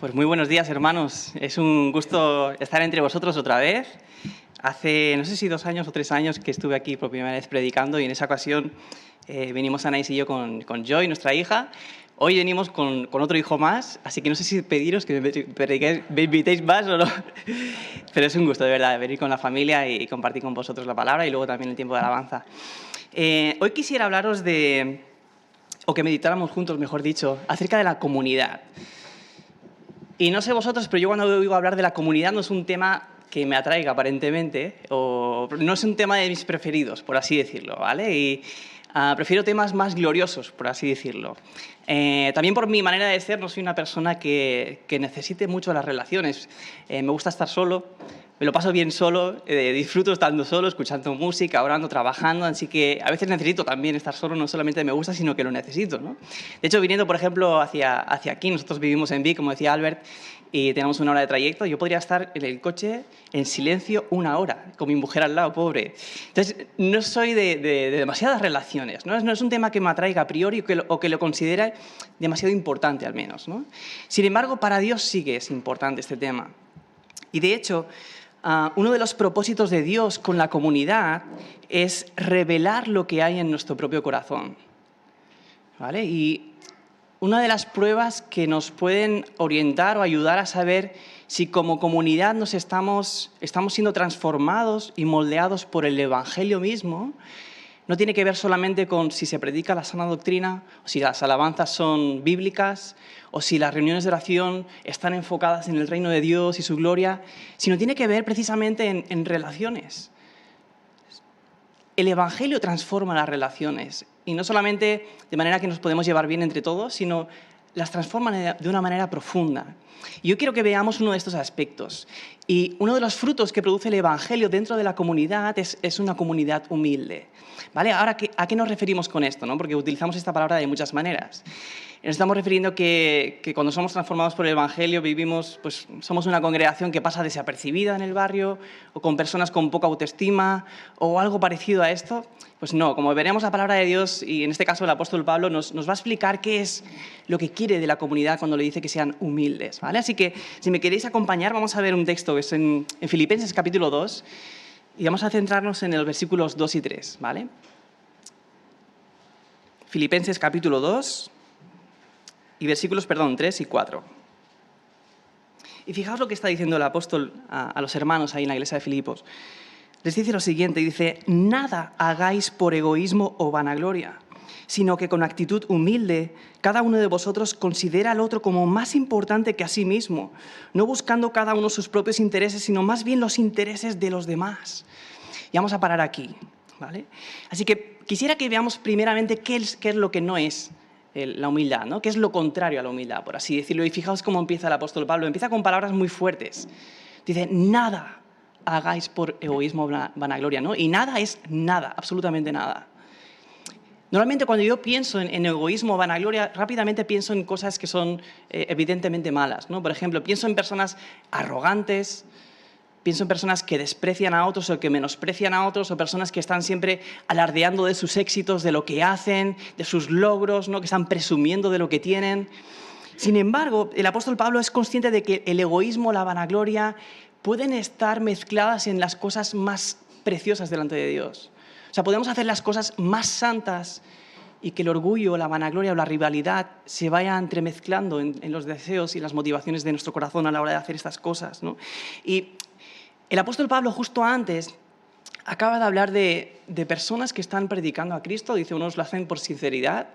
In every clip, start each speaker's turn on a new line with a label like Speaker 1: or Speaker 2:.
Speaker 1: Pues muy buenos días, hermanos. Es un gusto estar entre vosotros otra vez. Hace, no sé si 2 años o 3 años que estuve aquí por primera vez predicando y en esa ocasión venimos Anaís y yo con Joy, nuestra hija. Hoy venimos con otro hijo más, así que no sé si pediros que me invitéis más o no. Pero es un gusto, de verdad, venir con la familia y compartir con vosotros la palabra y luego también el tiempo de alabanza. Hoy quisiera hablaros o que meditáramos juntos, mejor dicho, acerca de la comunidad. Y no sé vosotros, pero yo cuando oigo hablar de la comunidad no es un tema que me atraiga aparentemente, o no es un tema de mis preferidos, por así decirlo, ¿vale? Y prefiero temas más gloriosos, por así decirlo. También por mi manera de ser, no soy una persona que necesite mucho las relaciones. Me gusta estar solo, me lo paso bien solo, disfruto estando solo, escuchando música, orando, trabajando, así que a veces necesito también estar solo, no solamente me gusta, sino que lo necesito, ¿no? De hecho, viniendo, por ejemplo, hacia aquí, nosotros vivimos en Vic, como decía Albert, y tenemos 1 hora de trayecto, yo podría estar en el coche en silencio 1 hora, con mi mujer al lado, pobre. Entonces, no soy de demasiadas relaciones, ¿no? No es un tema que me atraiga a priori o que lo considere demasiado importante, al menos, ¿no? Sin embargo, para Dios sí que es importante este tema. Y de hecho, uno de los propósitos de Dios con la comunidad es revelar lo que hay en nuestro propio corazón, ¿vale? Y una de las pruebas que nos pueden orientar o ayudar a saber si como comunidad estamos siendo transformados y moldeados por el Evangelio mismo, no tiene que ver solamente con si se predica la sana doctrina, o si las alabanzas son bíblicas, o si las reuniones de oración están enfocadas en el reino de Dios y su gloria, sino tiene que ver precisamente en relaciones. El Evangelio transforma las relaciones, y no solamente de manera que nos podemos llevar bien entre todos, sino las transforma de una manera profunda. Y yo quiero que veamos uno de estos aspectos. Y uno de los frutos que produce el Evangelio dentro de la comunidad es una comunidad humilde, ¿vale? Ahora, ¿a qué nos referimos con esto, no? Porque utilizamos esta palabra de muchas maneras. Nos estamos refiriendo que cuando somos transformados por el Evangelio somos una congregación que pasa desapercibida en el barrio, o con personas con poca autoestima, o algo parecido a esto. Pues no, como veremos la palabra de Dios, y en este caso el apóstol Pablo nos va a explicar qué es lo que quiere de la comunidad cuando le dice que sean humildes, ¿vale? Así que, si me queréis acompañar, vamos a ver un texto que es en Filipenses capítulo 2, y vamos a centrarnos en los versículos 2 y 3, ¿vale? Filipenses capítulo 2, y versículos, 3 y 4. Y fijaos lo que está diciendo el apóstol a los hermanos ahí en la iglesia de Filipos. Les dice lo siguiente, dice: nada hagáis por egoísmo o vanagloria, sino que con actitud humilde cada uno de vosotros considera al otro como más importante que a sí mismo, no buscando cada uno sus propios intereses, sino más bien los intereses de los demás. Y vamos a parar aquí, ¿vale? Así que quisiera que veamos primeramente qué es lo que no es la humildad, ¿no? ¿Qué es lo contrario a la humildad, por así decirlo? Y fijaos cómo empieza el apóstol Pablo. Empieza con palabras muy fuertes. Dice: nada hagáis por egoísmo o vanagloria, ¿no? Y nada es nada, absolutamente nada. Normalmente cuando yo pienso en egoísmo o vanagloria, rápidamente pienso en cosas que son evidentemente malas, ¿no? Por ejemplo, pienso en personas arrogantes, pienso en personas que desprecian a otros o que menosprecian a otros, o personas que están siempre alardeando de sus éxitos, de lo que hacen, de sus logros, ¿no? Que están presumiendo de lo que tienen. Sin embargo, el apóstol Pablo es consciente de que el egoísmo, la vanagloria, pueden estar mezcladas en las cosas más preciosas delante de Dios. O sea, podemos hacer las cosas más santas y que el orgullo, la vanagloria o la rivalidad se vaya entremezclando en los deseos y las motivaciones de nuestro corazón a la hora de hacer estas cosas, ¿no? Y el apóstol Pablo, justo antes, acaba de hablar de personas que están predicando a Cristo. Dice, unos lo hacen por sinceridad,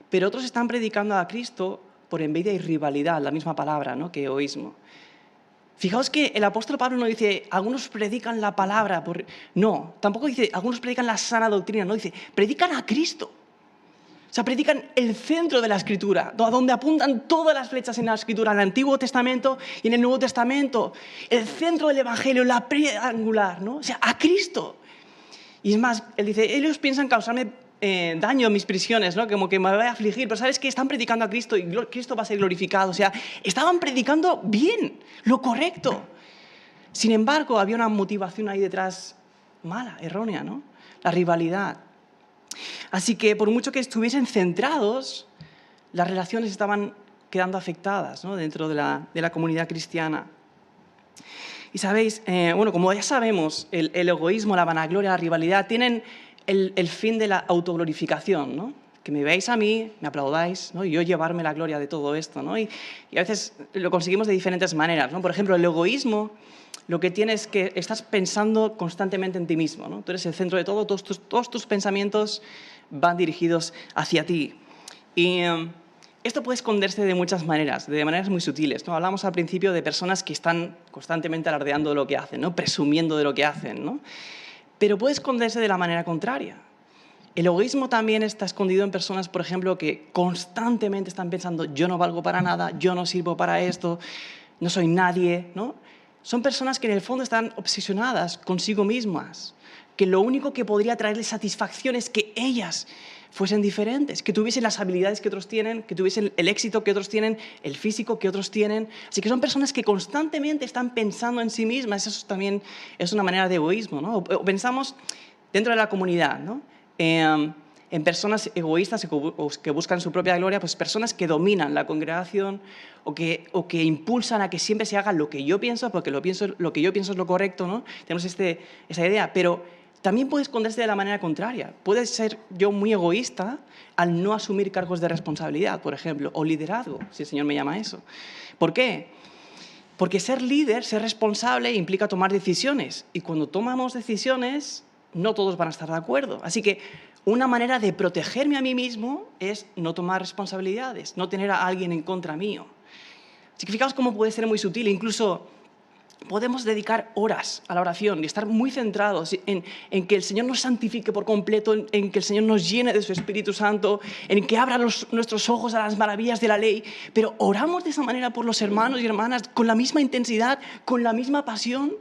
Speaker 1: pero otros están predicando a Cristo por envidia y rivalidad, la misma palabra, ¿no?, que egoísmo. Fijaos que el apóstol Pablo no dice, algunos predican la palabra. No, tampoco dice, algunos predican la sana doctrina. No, dice, predican a Cristo. O sea, predican el centro de la Escritura, a donde apuntan todas las flechas en la Escritura, en el Antiguo Testamento y en el Nuevo Testamento. El centro del Evangelio, la piedra angular, ¿no? O sea, a Cristo. Y es más, él dice, ellos piensan causarme daño en mis prisiones, ¿no? Como que me voy a afligir, pero ¿sabes qué? Están predicando a Cristo y Cristo va a ser glorificado. O sea, estaban predicando bien, lo correcto. Sin embargo, había una motivación ahí detrás mala, errónea, ¿no? La rivalidad. Así que por mucho que estuviesen centrados, las relaciones estaban quedando afectadas, ¿no? Dentro de la comunidad cristiana. Y sabéis, como ya sabemos, el egoísmo, la vanagloria, la rivalidad tienen el fin de la autoglorificación, ¿no? Que me veáis a mí, me aplaudáis, ¿no? Y yo llevarme la gloria de todo esto, ¿no? Y a veces lo conseguimos de diferentes maneras, ¿no? Por ejemplo, el egoísmo lo que tienes es que estás pensando constantemente en ti mismo, ¿no? Tú eres el centro de todo, todos tus pensamientos van dirigidos hacia ti. Y esto puede esconderse de muchas maneras, de maneras muy sutiles, ¿no? Hablamos al principio de personas que están constantemente alardeando de lo que hacen, ¿no? Presumiendo de lo que hacen, ¿no? Pero puede esconderse de la manera contraria. El egoísmo también está escondido en personas, por ejemplo, que constantemente están pensando yo no valgo para nada, yo no sirvo para esto, no soy nadie, ¿no? Son personas que en el fondo están obsesionadas consigo mismas, que lo único que podría traerles satisfacción es que ellas fuesen diferentes, que tuviesen las habilidades que otros tienen, que tuviesen el éxito que otros tienen, el físico que otros tienen. Así que son personas que constantemente están pensando en sí mismas. Eso también es una manera de egoísmo, ¿no? O pensamos dentro de la comunidad, ¿no? En personas egoístas que buscan su propia gloria, pues personas que dominan la congregación o que impulsan a que siempre se haga lo que yo pienso, porque lo que yo pienso es lo correcto, ¿no? Tenemos esa idea, pero también puede esconderse de la manera contraria. Puede ser yo muy egoísta al no asumir cargos de responsabilidad, por ejemplo, o liderazgo, si el Señor me llama a eso. ¿Por qué? Porque ser líder, ser responsable, implica tomar decisiones. Y cuando tomamos decisiones, no todos van a estar de acuerdo. Así que una manera de protegerme a mí mismo es no tomar responsabilidades, no tener a alguien en contra mío. Así que fijaos cómo puede ser muy sutil. Incluso podemos dedicar horas a la oración y estar muy centrados en que el Señor nos santifique por completo, en que el Señor nos llene de su Espíritu Santo, en que abra nuestros ojos a las maravillas de la ley. Pero oramos de esa manera por los hermanos y hermanas con la misma intensidad, con la misma pasión,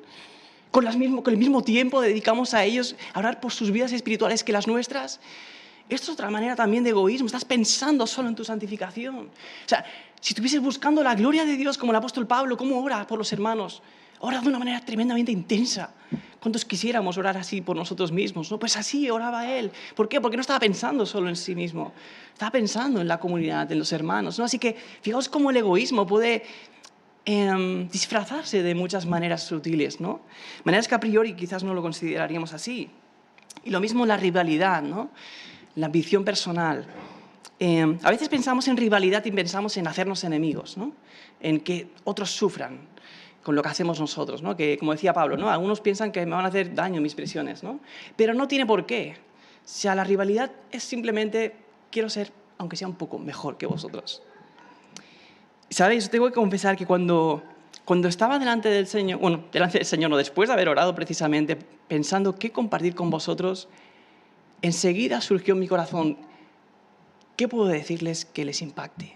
Speaker 1: con el mismo tiempo dedicamos a ellos a orar por sus vidas espirituales que las nuestras. Esto es otra manera también de egoísmo. Estás pensando solo en tu santificación. O sea, si estuvieses buscando la gloria de Dios como el apóstol Pablo, ¿cómo ora por los hermanos? Ora de una manera tremendamente intensa. ¿Cuántos quisiéramos orar así por nosotros mismos? ¿No? Pues así oraba él. ¿Por qué? Porque no estaba pensando solo en sí mismo. Estaba pensando en la comunidad, en los hermanos, ¿no? Así que fijaos cómo el egoísmo puede disfrazarse de muchas maneras sutiles, ¿no? Maneras que a priori quizás no lo consideraríamos así. Y lo mismo la rivalidad, ¿no? La ambición personal. A veces pensamos en rivalidad y pensamos en hacernos enemigos, ¿no? En que otros sufran con lo que hacemos nosotros, ¿no? Que, como decía Pablo, ¿no? Algunos piensan que me van a hacer daño mis presiones, ¿no? Pero no tiene por qué. O sea, la rivalidad es simplemente quiero ser, aunque sea un poco mejor que vosotros. ¿Sabéis? Tengo que confesar que cuando estaba delante del Señor, no, después de haber orado precisamente, pensando qué compartir con vosotros, enseguida surgió en mi corazón, ¿qué puedo decirles que les impacte?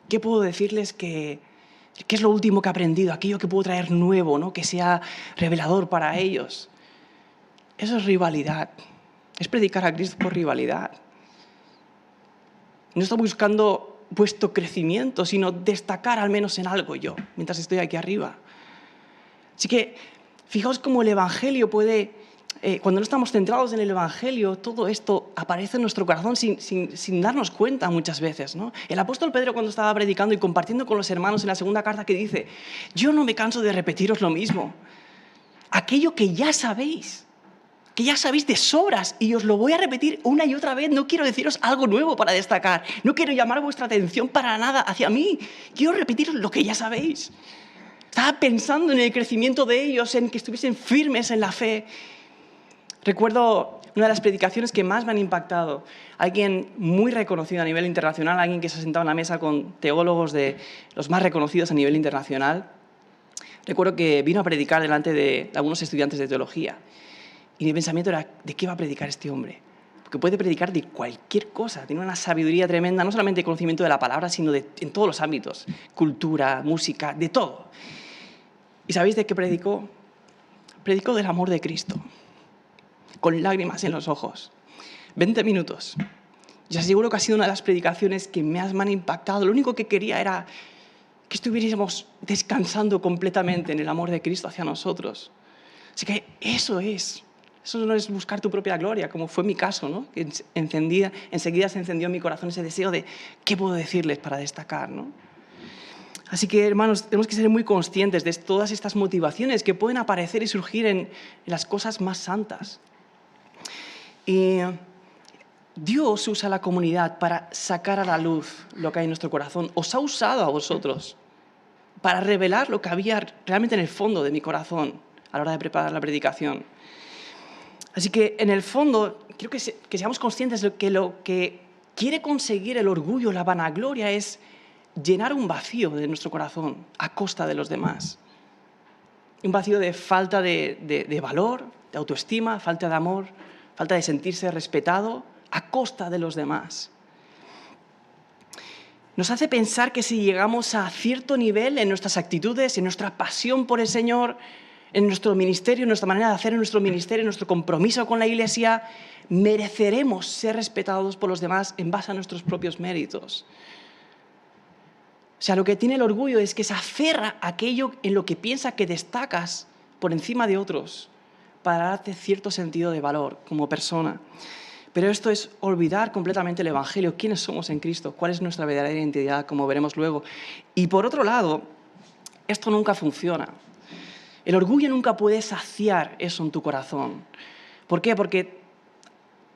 Speaker 1: ¿Qué puedo decirles qué es lo último que he aprendido? Aquello que puedo traer nuevo, ¿no? Que sea revelador para ellos. Eso es rivalidad. Es predicar a Cristo por rivalidad. No estoy buscando vuestro crecimiento, sino destacar al menos en algo yo, mientras estoy aquí arriba. Así que fijaos cómo el Evangelio puede, cuando no estamos centrados en el Evangelio, todo esto aparece en nuestro corazón sin darnos cuenta muchas veces, ¿no? El apóstol Pedro, cuando estaba predicando y compartiendo con los hermanos en la segunda carta, que dice, yo no me canso de repetiros lo mismo, aquello que ya sabéis de sobras, y os lo voy a repetir una y otra vez. No quiero deciros algo nuevo para destacar, no quiero llamar vuestra atención para nada hacia mí, quiero repetiros lo que ya sabéis. Estaba pensando en el crecimiento de ellos, en que estuviesen firmes en la fe. Recuerdo una de las predicaciones que más me han impactado. Alguien muy reconocido a nivel internacional, alguien que se ha sentado en la mesa con teólogos de los más reconocidos a nivel internacional. Recuerdo que vino a predicar delante de algunos estudiantes de teología. Y mi pensamiento era, ¿de qué va a predicar este hombre? Porque puede predicar de cualquier cosa, tiene una sabiduría tremenda, no solamente de conocimiento de la palabra, sino en todos los ámbitos, cultura, música, de todo. ¿Y sabéis de qué predicó? Predicó del amor de Cristo, con lágrimas en los ojos. 20 minutos. Yo os aseguro que ha sido una de las predicaciones que me han impactado. Lo único que quería era que estuviésemos descansando completamente en el amor de Cristo hacia nosotros. Así que eso es Eso no es buscar tu propia gloria, como fue mi caso, ¿no? Que enseguida se encendió en mi corazón ese deseo de ¿qué puedo decirles para destacar, ¿no? Así que, hermanos, tenemos que ser muy conscientes de todas estas motivaciones que pueden aparecer y surgir en las cosas más santas. Y Dios usa la comunidad para sacar a la luz lo que hay en nuestro corazón. Os ha usado a vosotros para revelar lo que había realmente en el fondo de mi corazón a la hora de preparar la predicación. Así que, en el fondo, quiero que seamos conscientes de que lo que quiere conseguir el orgullo, la vanagloria, es llenar un vacío de nuestro corazón a costa de los demás. Un vacío de falta de valor, de autoestima, falta de amor, falta de sentirse respetado a costa de los demás. Nos hace pensar que si llegamos a cierto nivel en nuestras actitudes, en nuestra pasión por el Señor, en nuestro ministerio, en nuestra manera de hacer en nuestro ministerio, en nuestro compromiso con la Iglesia, mereceremos ser respetados por los demás en base a nuestros propios méritos. O sea, lo que tiene el orgullo es que se aferra a aquello en lo que piensa que destacas por encima de otros para darte cierto sentido de valor como persona. Pero esto es olvidar completamente el Evangelio, quiénes somos en Cristo, cuál es nuestra verdadera identidad, como veremos luego. Y por otro lado, esto nunca funciona. El orgullo nunca puede saciar eso en tu corazón. ¿Por qué? Porque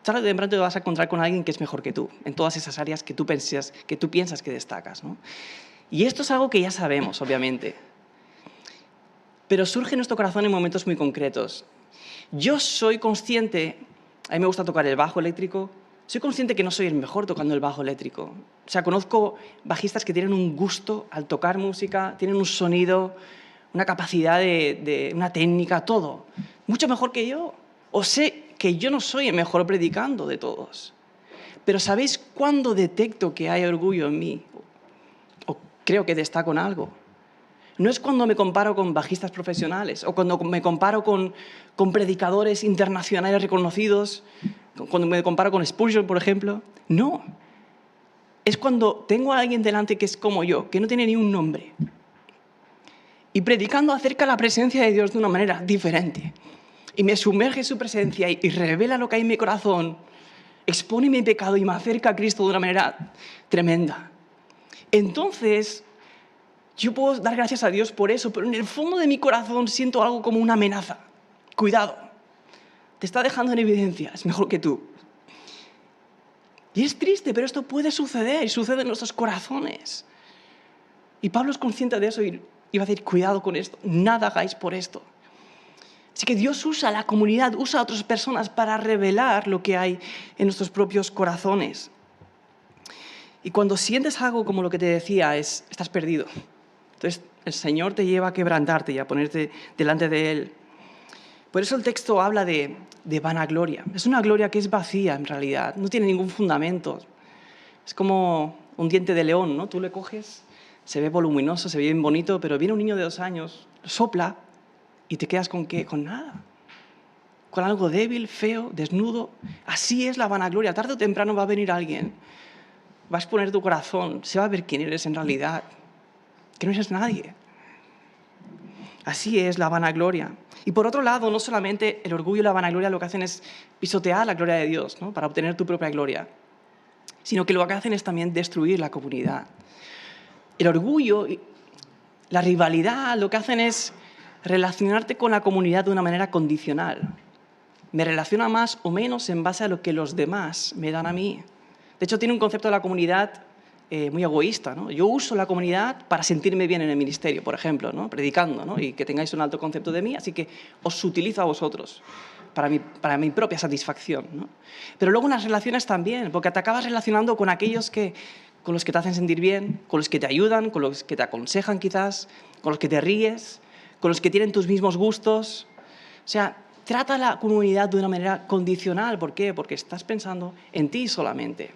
Speaker 1: tarde o temprano te vas a encontrar con alguien que es mejor que tú, en todas esas áreas que tú piensas que destacas, ¿no? Y esto es algo que ya sabemos, obviamente. Pero surge en nuestro corazón en momentos muy concretos. Yo soy consciente, a mí me gusta tocar el bajo eléctrico, soy consciente que no soy el mejor tocando el bajo eléctrico. O sea, conozco bajistas que tienen un gusto al tocar música, tienen un sonido, una capacidad de una técnica, todo. Mucho mejor que yo. O sé que yo no soy el mejor predicando de todos. Pero ¿sabéis cuándo detecto que hay orgullo en mí? O creo que destaco en algo. No es cuando me comparo con bajistas profesionales o cuando me comparo con predicadores internacionales reconocidos, cuando me comparo con Spurgeon, por ejemplo. No. Es cuando tengo a alguien delante que es como yo, que no tiene ni un nombre. Y predicando acerca de la presencia de Dios de una manera diferente. Y me sumerge en su presencia y revela lo que hay en mi corazón, expone mi pecado y me acerca a Cristo de una manera tremenda. Entonces, yo puedo dar gracias a Dios por eso, pero en el fondo de mi corazón siento algo como una amenaza. Cuidado, te está dejando en evidencia, es mejor que tú. Y es triste, pero esto puede suceder y sucede en nuestros corazones. Y Pablo es consciente de eso y va a decir, cuidado con esto, nada hagáis por esto. Así que Dios usa la comunidad, usa a otras personas para revelar lo que hay en nuestros propios corazones. Y cuando sientes algo como lo que te decía, estás perdido. Entonces el Señor te lleva a quebrantarte y a ponerte delante de Él. Por eso el texto habla de vanagloria. Es una gloria que es vacía en realidad, no tiene ningún fundamento. Es como un diente de león, ¿no? Tú le coges, se ve voluminoso, se ve bien bonito, pero viene un niño de 2 años, sopla y te quedas ¿con qué? Con nada. Con algo débil, feo, desnudo. Así es la vanagloria. Tarde o temprano va a venir alguien. Va a exponer tu corazón. Se va a ver quién eres en realidad. Que no eres nadie. Así es la vanagloria. Y por otro lado, no solamente el orgullo y la vanagloria lo que hacen es pisotear la gloria de Dios, ¿no? Para obtener tu propia gloria, sino que lo que hacen es también destruir la comunidad. El orgullo, la rivalidad, lo que hacen es relacionarte con la comunidad de una manera condicional. Me relaciona más o menos en base a lo que los demás me dan a mí. De hecho, tiene un concepto de la comunidad muy egoísta, ¿no? Yo uso la comunidad para sentirme bien en el ministerio, por ejemplo, ¿no? Predicando, ¿no? Y que tengáis un alto concepto de mí, así que os utilizo a vosotros para mi propia satisfacción, ¿no? Pero luego en las relaciones también, porque te acabas relacionando con aquellos con los que te hacen sentir bien, con los que te ayudan, con los que te aconsejan quizás, con los que te ríes, con los que tienen tus mismos gustos. O sea, trata la comunidad de una manera condicional. ¿Por qué? Porque estás pensando en ti solamente.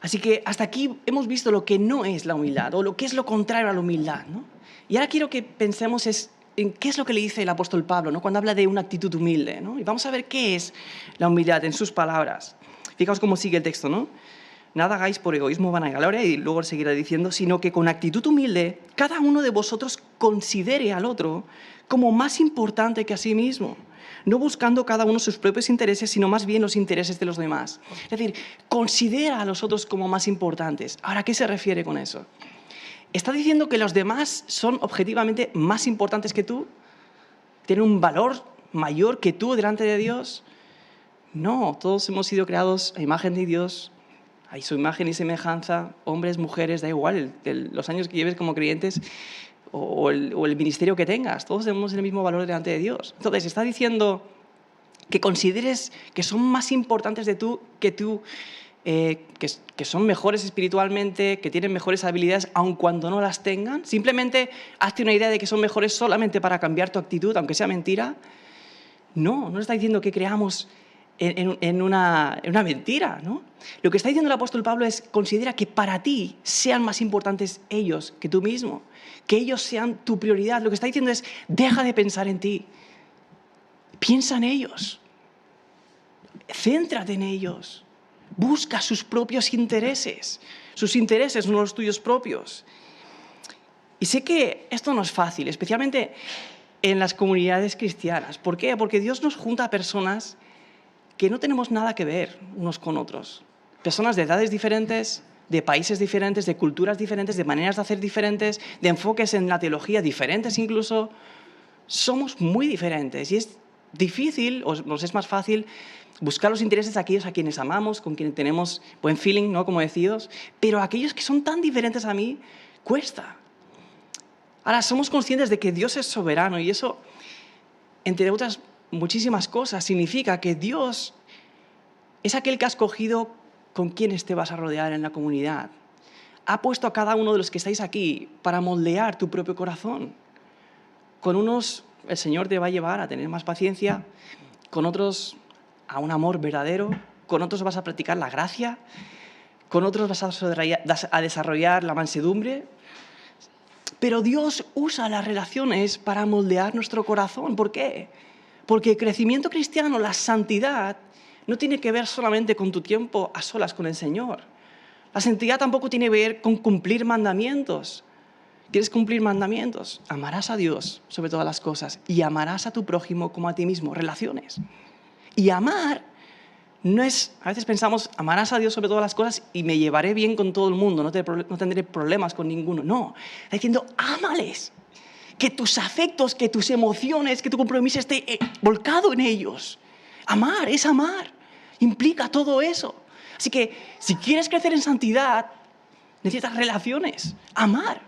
Speaker 1: Así que hasta aquí hemos visto lo que no es la humildad, o lo que es lo contrario a la humildad, ¿no? Y ahora quiero que pensemos en qué es lo que le dice el apóstol Pablo, ¿no? Cuando habla de una actitud humilde, ¿no? Y vamos a ver qué es la humildad en sus palabras. Fijaos cómo sigue el texto, ¿no? Nada hagáis por egoísmo o vanagloria, y luego seguirá diciendo, sino que con actitud humilde cada uno de vosotros considere al otro como más importante que a sí mismo. no buscando cada uno sus propios intereses, sino más bien los intereses de los demás. Es decir, considera a los otros como más importantes. Ahora, ¿a qué se refiere con eso? ¿Está diciendo que los demás son objetivamente más importantes que tú? ¿Tienen un valor mayor que tú delante de Dios? No, todos hemos sido creados a imagen de Dios, a su imagen y semejanza, hombres, mujeres, da igual, los años que lleves como creyentes o el ministerio que tengas, todos tenemos el mismo valor delante de Dios. Entonces, está diciendo que consideres que son más importantes de tú, que son mejores espiritualmente, que tienen mejores habilidades, aun cuando no las tengan. Simplemente hazte una idea de que son mejores solamente para cambiar tu actitud, aunque sea mentira. No está diciendo que creamos en una mentira, ¿no? Lo que está diciendo el apóstol Pablo es, considera que para ti sean más importantes ellos que tú mismo, que ellos sean tu prioridad. Lo que está diciendo es, deja de pensar en ti, piensa en ellos, céntrate en ellos, busca sus propios intereses, no los tuyos propios. Y sé que esto no es fácil, especialmente en las comunidades cristianas. ¿Por qué? Porque Dios nos junta a personas que no tenemos nada que ver unos con otros. Personas de edades diferentes, de países diferentes, de culturas diferentes, de maneras de hacer diferentes, de enfoques en la teología diferentes incluso. Somos muy diferentes y es difícil, o nos es más fácil, buscar los intereses de aquellos a quienes amamos, con quienes tenemos buen feeling, ¿no? Como decidos, pero aquellos que son tan diferentes a mí, cuesta. Ahora, somos conscientes de que Dios es soberano y eso, entre otras muchísimas cosas, significa que Dios es aquel que ha escogido con quienes te vas a rodear en la comunidad. Ha puesto a cada uno de los que estáis aquí para moldear tu propio corazón. Con unos el Señor te va a llevar a tener más paciencia, con otros a un amor verdadero, con otros vas a practicar la gracia, con otros vas a desarrollar la mansedumbre. Pero Dios usa las relaciones para moldear nuestro corazón. ¿Por qué? Porque el crecimiento cristiano, la santidad, no tiene que ver solamente con tu tiempo a solas con el Señor. La santidad tampoco tiene que ver con cumplir mandamientos. ¿Quieres cumplir mandamientos? Amarás a Dios sobre todas las cosas y amarás a tu prójimo como a ti mismo. Relaciones. Y amar no es... A veces pensamos, amarás a Dios sobre todas las cosas y me llevaré bien con todo el mundo, no tendré problemas con ninguno. No, está diciendo, ámales. Que tus afectos, que tus emociones, que tu compromiso esté volcado en ellos. Amar es amar. Implica todo eso. Así que si quieres crecer en santidad, necesitas relaciones. Amar.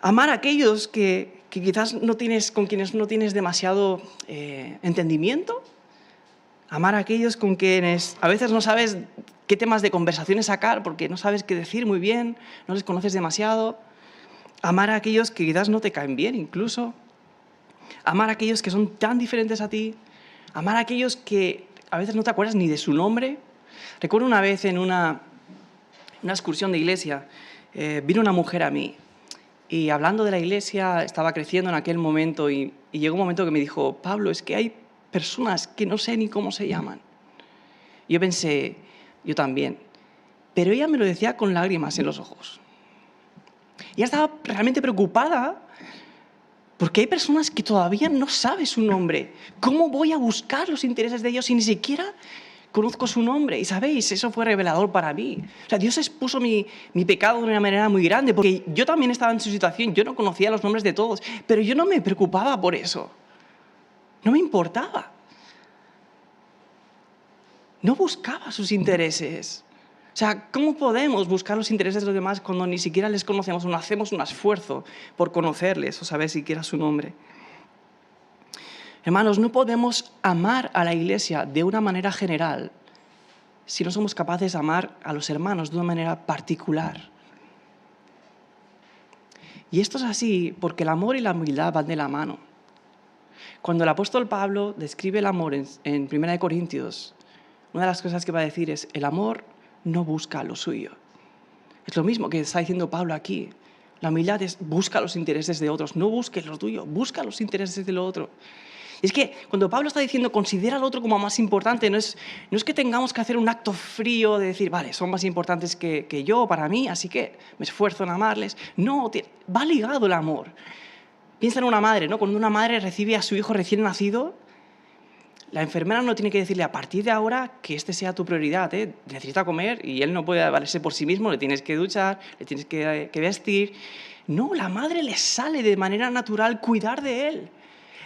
Speaker 1: Amar a aquellos que quizás con quienes no tienes demasiado entendimiento. Amar a aquellos con quienes a veces no sabes qué temas de conversaciones sacar porque no sabes qué decir muy bien, no les conoces demasiado. Amar a aquellos que quizás no te caen bien incluso. Amar a aquellos que son tan diferentes a ti. Amar a aquellos que a veces no te acuerdas ni de su nombre. Recuerdo una vez en una excursión de iglesia, vino una mujer a mí y hablando de la iglesia, estaba creciendo en aquel momento y llegó un momento que me dijo, Pablo, es que hay personas que no sé ni cómo se llaman. Y yo pensé, yo también. Pero ella me lo decía con lágrimas en los ojos. Y ella estaba realmente preocupada porque hay personas que todavía no saben su nombre. ¿Cómo voy a buscar los intereses de ellos si ni siquiera conozco su nombre? Y sabéis, eso fue revelador para mí. O sea, Dios expuso mi pecado de una manera muy grande porque yo también estaba en su situación. Yo no conocía los nombres de todos, pero yo no me preocupaba por eso. No me importaba. No buscaba sus intereses. O sea, ¿cómo podemos buscar los intereses de los demás cuando ni siquiera les conocemos o no hacemos un esfuerzo por conocerles o saber siquiera su nombre? Hermanos, no podemos amar a la iglesia de una manera general si no somos capaces de amar a los hermanos de una manera particular. Y esto es así porque el amor y la humildad van de la mano. Cuando el apóstol Pablo describe el amor en 1 Corintios, una de las cosas que va a decir es, el amor no busca lo suyo. Es lo mismo que está diciendo Pablo aquí. La humildad es busca los intereses de otros, no busques los tuyos, busca los intereses del otro. Y es que cuando Pablo está diciendo considera al otro como más importante, no es que tengamos que hacer un acto frío de decir, vale, son más importantes que yo para mí, así que me esfuerzo en amarles. No, va ligado el amor. Piensa en una madre, ¿no? Cuando una madre recibe a su hijo recién nacido, la enfermera no tiene que decirle a partir de ahora que este sea tu prioridad, ¿eh? Necesita comer y él no puede valerse por sí mismo, le tienes que duchar, le tienes que vestir. No, la madre le sale de manera natural cuidar de él.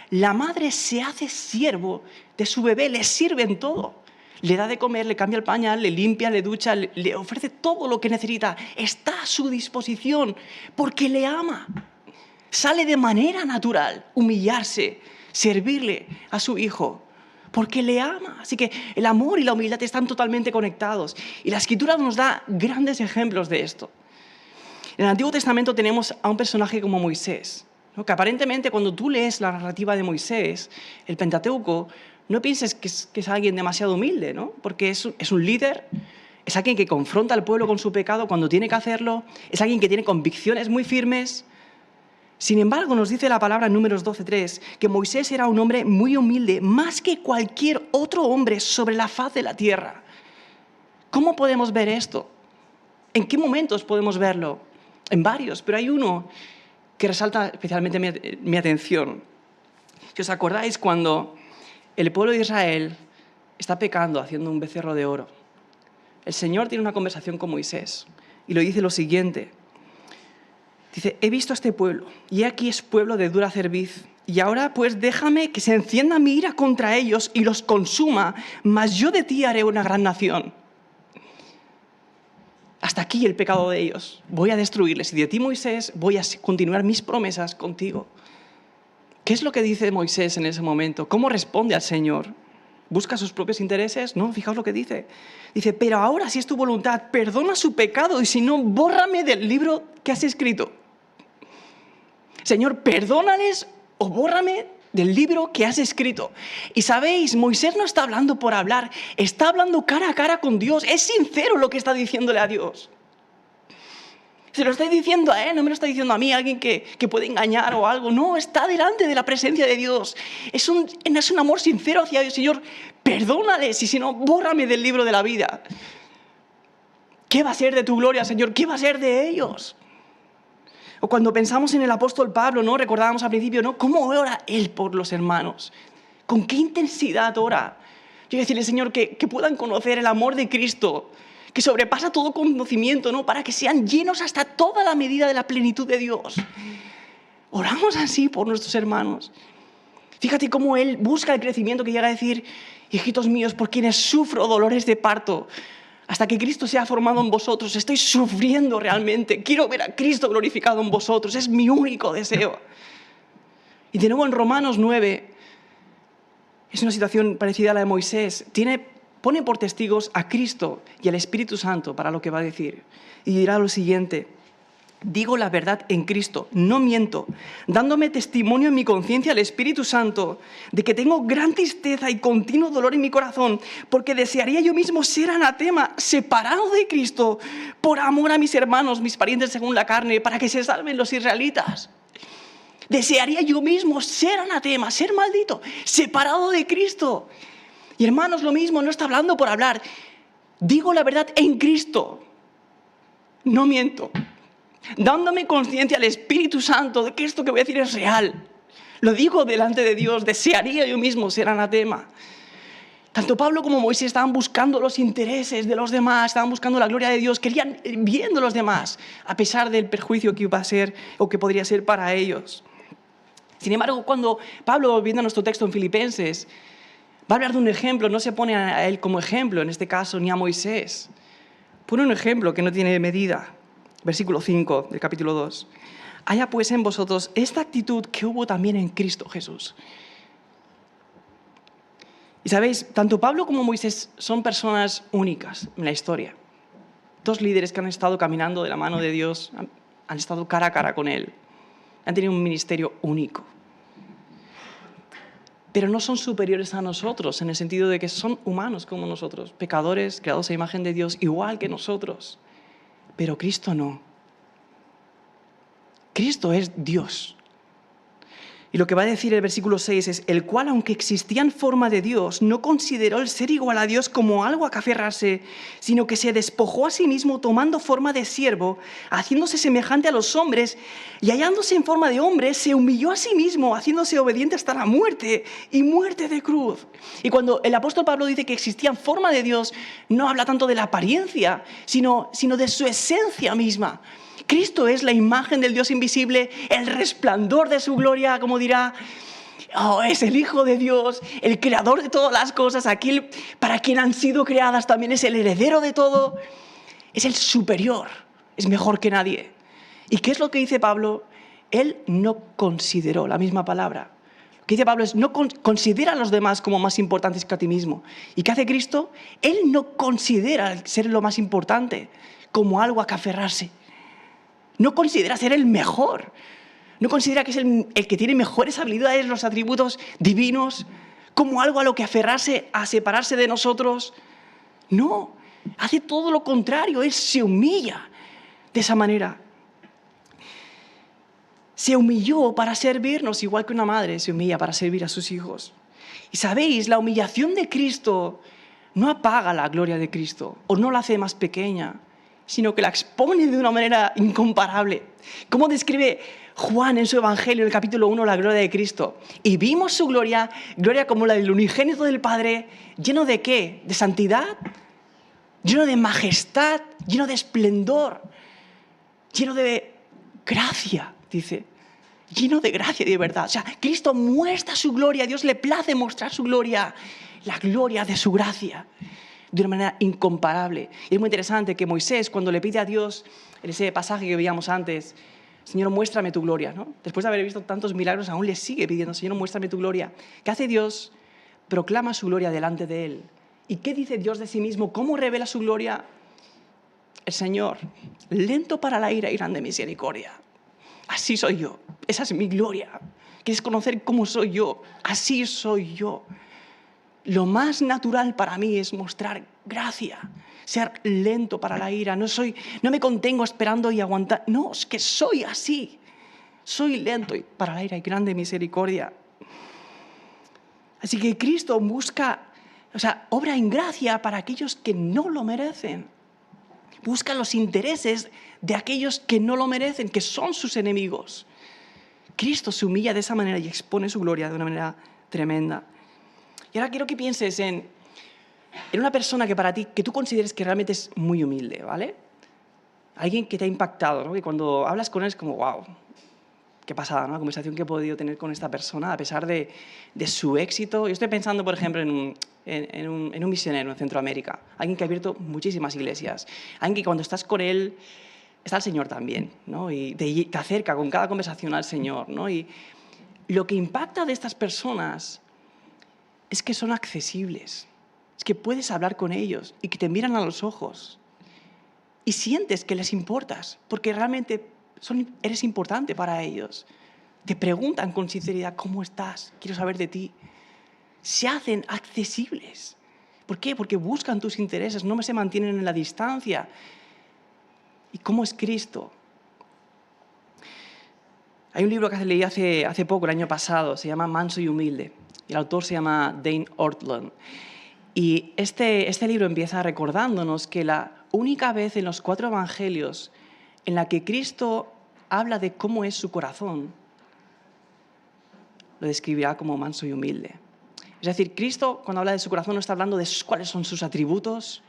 Speaker 1: La madre se hace siervo de su bebé, le sirve en todo. Le da de comer, le cambia el pañal, le limpia, le ducha, le ofrece todo lo que necesita. Está a su disposición porque le ama. Sale de manera natural humillarse, servirle a su hijo, porque le ama. Así que el amor y la humildad están totalmente conectados. Y la Escritura nos da grandes ejemplos de esto. En el Antiguo Testamento tenemos a un personaje como Moisés, ¿no? Que aparentemente cuando tú lees la narrativa de Moisés, el Pentateuco, no pienses que es alguien demasiado humilde, ¿no? Porque es un líder, es alguien que confronta al pueblo con su pecado cuando tiene que hacerlo, es alguien que tiene convicciones muy firmes. Sin embargo, nos dice la palabra en Números 12:3 que Moisés era un hombre muy humilde, más que cualquier otro hombre sobre la faz de la tierra. ¿Cómo podemos ver esto? ¿En qué momentos podemos verlo? En varios, pero hay uno que resalta especialmente mi atención. Si os acordáis, cuando el pueblo de Israel está pecando haciendo un becerro de oro, el Señor tiene una conversación con Moisés y le dice lo siguiente. Dice, he visto a este pueblo, y aquí es pueblo de dura cerviz, y ahora pues déjame que se encienda mi ira contra ellos y los consuma, mas yo de ti haré una gran nación. Hasta aquí el pecado de ellos, voy a destruirles, y de ti, Moisés, voy a continuar mis promesas contigo. ¿Qué es lo que dice Moisés en ese momento? ¿Cómo responde al Señor? ¿Busca sus propios intereses? No, fijaos lo que dice. Dice, pero ahora si es tu voluntad, perdona su pecado, y si no, bórrame del libro que has escrito. Señor, perdónales o bórrame del libro que has escrito. Y sabéis, Moisés no está hablando por hablar, está hablando cara a cara con Dios. Es sincero lo que está diciéndole a Dios. Se lo está diciendo a él, no me lo está diciendo a mí, alguien que puede engañar o algo. No, está delante de la presencia de Dios. Es un amor sincero hacia Dios. Señor, perdónales y si no, bórrame del libro de la vida. ¿Qué va a ser de tu gloria, Señor? ¿Qué va a ser de ellos? O cuando pensamos en el apóstol Pablo, ¿no? Recordábamos al principio, ¿no? ¿Cómo ora él por los hermanos? ¿Con qué intensidad ora? Yo voy a decirle, Señor, que puedan conocer el amor de Cristo, que sobrepasa todo conocimiento, ¿no? Para que sean llenos hasta toda la medida de la plenitud de Dios. Oramos así por nuestros hermanos. Fíjate cómo él busca el crecimiento, que llega a decir, hijitos míos, por quienes sufro dolores de parto, hasta que Cristo sea formado en vosotros. Estoy sufriendo realmente. Quiero ver a Cristo glorificado en vosotros. Es mi único deseo. Y de nuevo en Romanos 9, es una situación parecida a la de Moisés. Pone por testigos a Cristo y al Espíritu Santo para lo que va a decir. Y dirá lo siguiente. Digo la verdad en Cristo, no miento, dándome testimonio en mi conciencia al Espíritu Santo de que tengo gran tristeza y continuo dolor en mi corazón, porque desearía yo mismo ser anatema, separado de Cristo, por amor a mis hermanos, mis parientes según la carne, para que se salven los israelitas. Desearía yo mismo ser anatema, ser maldito, separado de Cristo. Y hermanos, lo mismo, no está hablando por hablar. Digo la verdad en Cristo, no miento. Dándome conciencia al Espíritu Santo de que esto que voy a decir es real. Lo digo delante de Dios, desearía yo mismo ser anatema. Tanto Pablo como Moisés estaban buscando los intereses de los demás, estaban buscando la gloria de Dios, querían bien de los demás, a pesar del perjuicio que iba a ser o que podría ser para ellos. Sin embargo, cuando Pablo, viendo nuestro texto en Filipenses, va a hablar de un ejemplo, no se pone a él como ejemplo, en este caso, ni a Moisés. Pone un ejemplo que no tiene medida. Versículo 5 del capítulo 2. Haya pues en vosotros esta actitud que hubo también en Cristo Jesús. Y sabéis, tanto Pablo como Moisés son personas únicas en la historia. Dos líderes que han estado caminando de la mano de Dios, han estado cara a cara con Él. Han tenido un ministerio único. Pero no son superiores a nosotros, en el sentido de que son humanos como nosotros, pecadores, creados a imagen de Dios, igual que nosotros. Pero Cristo no. Cristo es Dios. Y lo que va a decir el versículo 6 es: el cual, aunque existía en forma de Dios, no consideró el ser igual a Dios como algo a que aferrarse, sino que se despojó a sí mismo tomando forma de siervo, haciéndose semejante a los hombres, y hallándose en forma de hombre, se humilló a sí mismo, haciéndose obediente hasta la muerte, y muerte de cruz. Y cuando el apóstol Pablo dice que existía en forma de Dios, no habla tanto de la apariencia, sino de su esencia misma. Cristo es la imagen del Dios invisible, el resplandor de su gloria, como dirá. Es el Hijo de Dios, el creador de todas las cosas, aquel para quien han sido creadas, también es el heredero de todo. Es el superior, es mejor que nadie. ¿Y qué es lo que dice Pablo? Él no consideró, la misma palabra. Lo que dice Pablo es: no considera a los demás como más importantes que a ti mismo. ¿Y qué hace Cristo? Él no considera ser lo más importante como algo a que aferrarse. No considera ser el mejor. No considera que es el que tiene mejores habilidades, los atributos divinos, como algo a lo que aferrarse, a separarse de nosotros. No, hace todo lo contrario. Él se humilla de esa manera. Se humilló para servirnos, igual que una madre se humilla para servir a sus hijos. Y sabéis, la humillación de Cristo no apaga la gloria de Cristo o no la hace más pequeña, sino que la expone de una manera incomparable. ¿Cómo describe Juan en su Evangelio, en el capítulo 1, la gloria de Cristo? Y vimos su gloria, gloria como la del unigénito del Padre, lleno de ¿qué? De santidad, lleno de majestad, lleno de esplendor, lleno de gracia, dice. Lleno de gracia y de verdad. O sea, Cristo muestra su gloria, a Dios le place mostrar su gloria, la gloria de su gracia, de una manera incomparable. Y es muy interesante que Moisés, cuando le pide a Dios, en ese pasaje que veíamos antes, Señor, muéstrame tu gloria, ¿no? Después de haber visto tantos milagros, aún le sigue pidiendo: Señor, muéstrame tu gloria. ¿Qué hace Dios? Proclama su gloria delante de él. ¿Y qué dice Dios de sí mismo? ¿Cómo revela su gloria? El Señor, lento para la ira y grande misericordia. Así soy yo. Esa es mi gloria. ¿Quieres conocer cómo soy yo? Así soy yo. Lo más natural para mí es mostrar gracia, ser lento para la ira. No me contengo esperando y aguantar. No, es que soy así. Soy lento para la ira y grande misericordia. Así que Cristo obra en gracia para aquellos que no lo merecen. Busca los intereses de aquellos que no lo merecen, que son sus enemigos. Cristo se humilla de esa manera y expone su gloria de una manera tremenda. Y ahora quiero que pienses en una persona que para ti, que tú consideres que realmente es muy humilde, ¿vale? Alguien que te ha impactado, ¿no? Que cuando hablas con él es como, wow, qué pasada, ¿no? La conversación que he podido tener con esta persona a pesar de su éxito. Yo estoy pensando, por ejemplo, en un misionero en Centroamérica, alguien que ha abierto muchísimas iglesias, alguien que cuando estás con él está el Señor también, ¿no? Y te acerca con cada conversación al Señor, ¿no? Y lo que impacta de estas personas es que son accesibles, es que puedes hablar con ellos y que te miran a los ojos y sientes que les importas, porque realmente eres importante para ellos. Te preguntan con sinceridad: ¿cómo estás? Quiero saber de ti. Se hacen accesibles. ¿Por qué? Porque buscan tus intereses, no se mantienen en la distancia. ¿Y cómo es Cristo? Hay un libro que leí hace poco, el año pasado, se llama Manso y Humilde. Y el autor se llama Dane Ortlund. Y este libro empieza recordándonos que la única vez en los 4 evangelios en la que Cristo habla de cómo es su corazón, lo describirá como manso y humilde. Es decir, Cristo, cuando habla de su corazón, no está hablando de cuáles son sus atributos,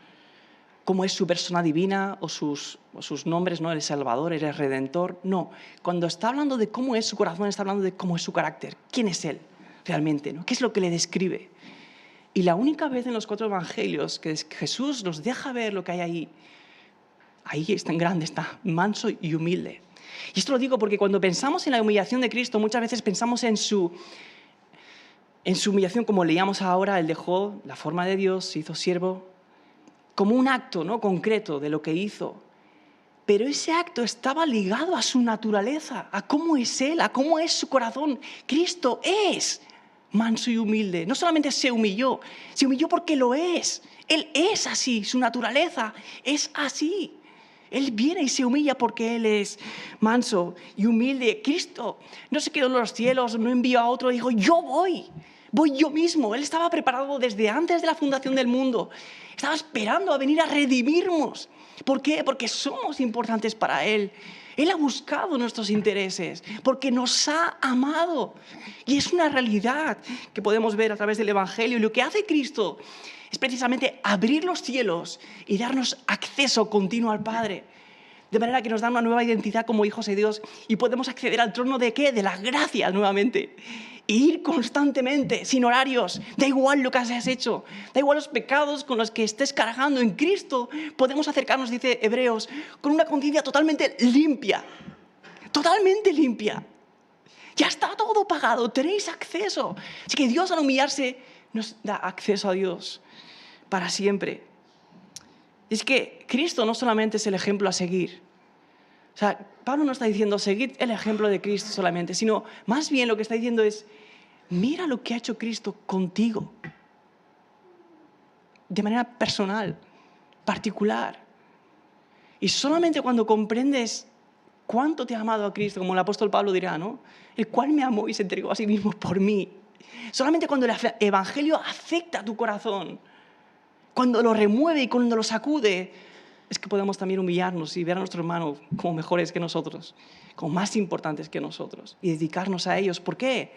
Speaker 1: cómo es su persona divina o sus nombres, ¿no? El Salvador, el Redentor. No, cuando está hablando de cómo es su corazón, está hablando de cómo es su carácter. ¿Quién es Él realmente, ¿no? ¿Qué es lo que le describe? Y la única vez en los 4 evangelios que Jesús nos deja ver lo que hay ahí es tan grande, está manso y humilde. Y esto lo digo porque cuando pensamos en la humillación de Cristo, muchas veces pensamos en su humillación, como leíamos ahora: Él dejó la forma de Dios, se hizo siervo, como un acto, ¿no?, concreto de lo que hizo. Pero ese acto estaba ligado a su naturaleza, a cómo es Él, a cómo es su corazón. Cristo es manso y humilde. No solamente se humilló porque lo es. Él es así, su naturaleza es así.
Speaker 2: Él viene y se humilla porque Él es manso y humilde. Cristo no se quedó en los cielos, no envió a otro, dijo, yo voy yo mismo. Él estaba preparado desde antes de la fundación del mundo. Estaba esperando a venir a redimirnos. ¿Por qué? Porque somos importantes para Él. Él ha buscado nuestros intereses porque nos ha amado. Y es una realidad que podemos ver a través del Evangelio. Y lo que hace Cristo es precisamente abrir los cielos y darnos acceso continuo al Padre. De manera que nos da una nueva identidad como hijos de Dios y podemos acceder al trono ¿de qué? De la gracia nuevamente. E ir constantemente, sin horarios. Da igual lo que hayas hecho. Da igual los pecados con los que estés cargando. En Cristo podemos acercarnos, dice Hebreos, con una conciencia totalmente limpia. Totalmente limpia. Ya está todo pagado. Tenéis acceso. Así que Dios, al humillarse, nos da acceso a Dios para siempre. Es que Cristo no solamente es el ejemplo a seguir. O sea, Pablo no está diciendo seguid el ejemplo de Cristo solamente, sino más bien lo que está diciendo es mira lo que ha hecho Cristo contigo. De manera personal, particular. Y solamente cuando comprendes cuánto te ha amado a Cristo, como el apóstol Pablo dirá, ¿no? El cual me amó y se entregó a sí mismo por mí. Solamente cuando el Evangelio afecta a tu corazón, cuando lo remueve y cuando lo sacude, es que podemos también humillarnos y ver a nuestros hermanos como mejores que nosotros, como más importantes que nosotros y dedicarnos a ellos. ¿Por qué?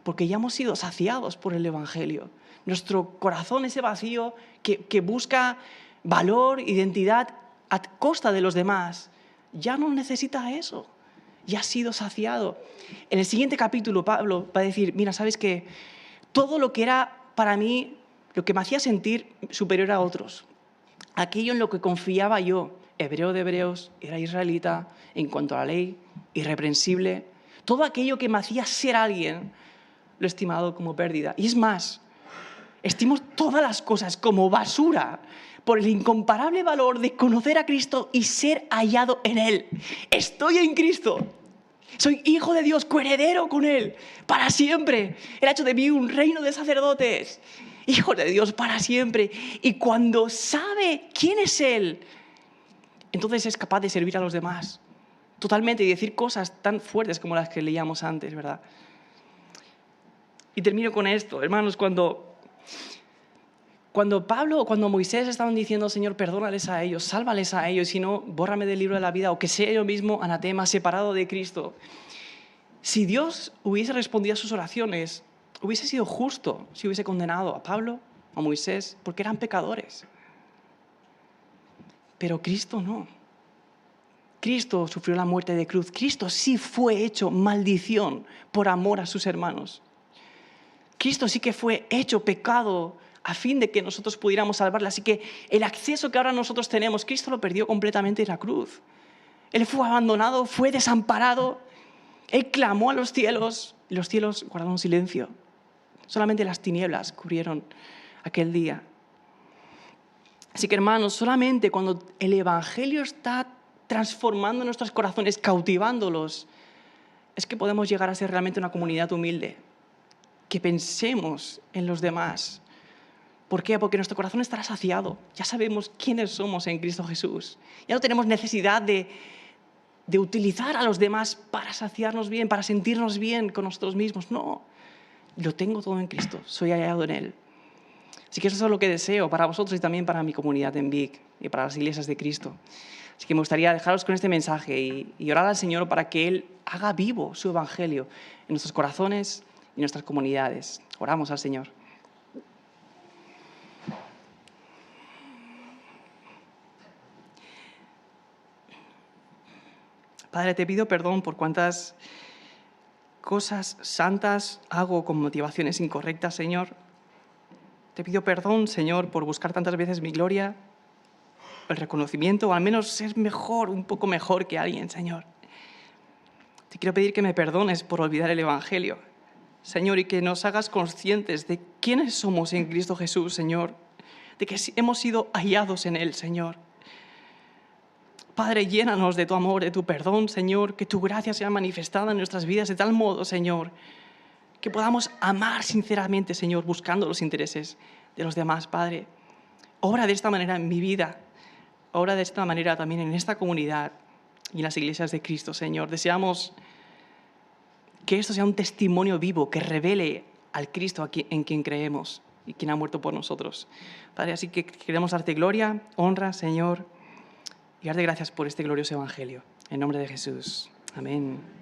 Speaker 2: Porque ya hemos sido saciados por el Evangelio. Nuestro corazón, ese vacío que busca valor, identidad a costa de los demás, ya no necesita eso. Ya ha sido saciado. En el siguiente capítulo, Pablo va a decir, mira, ¿sabes qué? Todo lo que era para mí, lo que me hacía sentir superior a otros, aquello en lo que confiaba yo, hebreo de hebreos, era israelita, en cuanto a la ley, irreprensible, todo aquello que me hacía ser alguien, lo he estimado como pérdida. Y es más, estimo todas las cosas como basura por el incomparable valor de conocer a Cristo y ser hallado en Él. Estoy en Cristo. Soy hijo de Dios, coheredero con Él, para siempre. Él ha hecho de mí un reino de sacerdotes, hijo de Dios para siempre. Y cuando sabe quién es Él, entonces es capaz de servir a los demás totalmente y decir cosas tan fuertes como las que leíamos antes, ¿verdad? Y termino con esto, hermanos, cuando Pablo o cuando Moisés estaban diciendo, Señor, perdónales a ellos, sálvales a ellos, si no, bórrame del libro de la vida, o que sea yo mismo anatema, separado de Cristo. Si Dios hubiese respondido a sus oraciones, hubiese sido justo si hubiese condenado a Pablo, a Moisés, porque eran pecadores. Pero Cristo no. Cristo sufrió la muerte de cruz. Cristo sí fue hecho maldición por amor a sus hermanos. Cristo sí que fue hecho pecado a fin de que nosotros pudiéramos salvarle. Así que el acceso que ahora nosotros tenemos, Cristo lo perdió completamente en la cruz. Él fue abandonado, fue desamparado. Él clamó a los cielos y los cielos guardaron silencio. Solamente las tinieblas cubrieron aquel día. Así que, hermanos, solamente cuando el Evangelio está transformando nuestros corazones, cautivándolos, es que podemos llegar a ser realmente una comunidad humilde. Que pensemos en los demás. ¿Por qué? Porque nuestro corazón estará saciado. Ya sabemos quiénes somos en Cristo Jesús. Ya no tenemos necesidad de utilizar a los demás para saciarnos bien, para sentirnos bien con nosotros mismos. No, lo tengo todo en Cristo. Soy hallado en Él. Así que eso es lo que deseo para vosotros y también para mi comunidad en Vic y para las iglesias de Cristo. Así que me gustaría dejaros con este mensaje y orar al Señor para que Él haga vivo su Evangelio en nuestros corazones y en nuestras comunidades. Oramos al Señor. Padre, te pido perdón por cuántas cosas santas hago con motivaciones incorrectas, Señor. Te pido perdón, Señor, por buscar tantas veces mi gloria, el reconocimiento, o al menos ser mejor, un poco mejor que alguien, Señor. Te quiero pedir que me perdones por olvidar el Evangelio, Señor, y que nos hagas conscientes de quiénes somos en Cristo Jesús, Señor, de que hemos sido hallados en Él, Señor. Padre, llénanos de tu amor, de tu perdón, Señor, que tu gracia sea manifestada en nuestras vidas de tal modo, Señor, que podamos amar sinceramente, Señor, buscando los intereses de los demás, Padre. Obra de esta manera en mi vida. obra de esta manera también en esta comunidad y en las iglesias de Cristo, Señor. Deseamos que esto sea un testimonio vivo que revele al Cristo en quien creemos y quien ha muerto por nosotros. Padre, así que queremos darte gloria, honra, Señor, y darte gracias por este glorioso evangelio. En nombre de Jesús. Amén.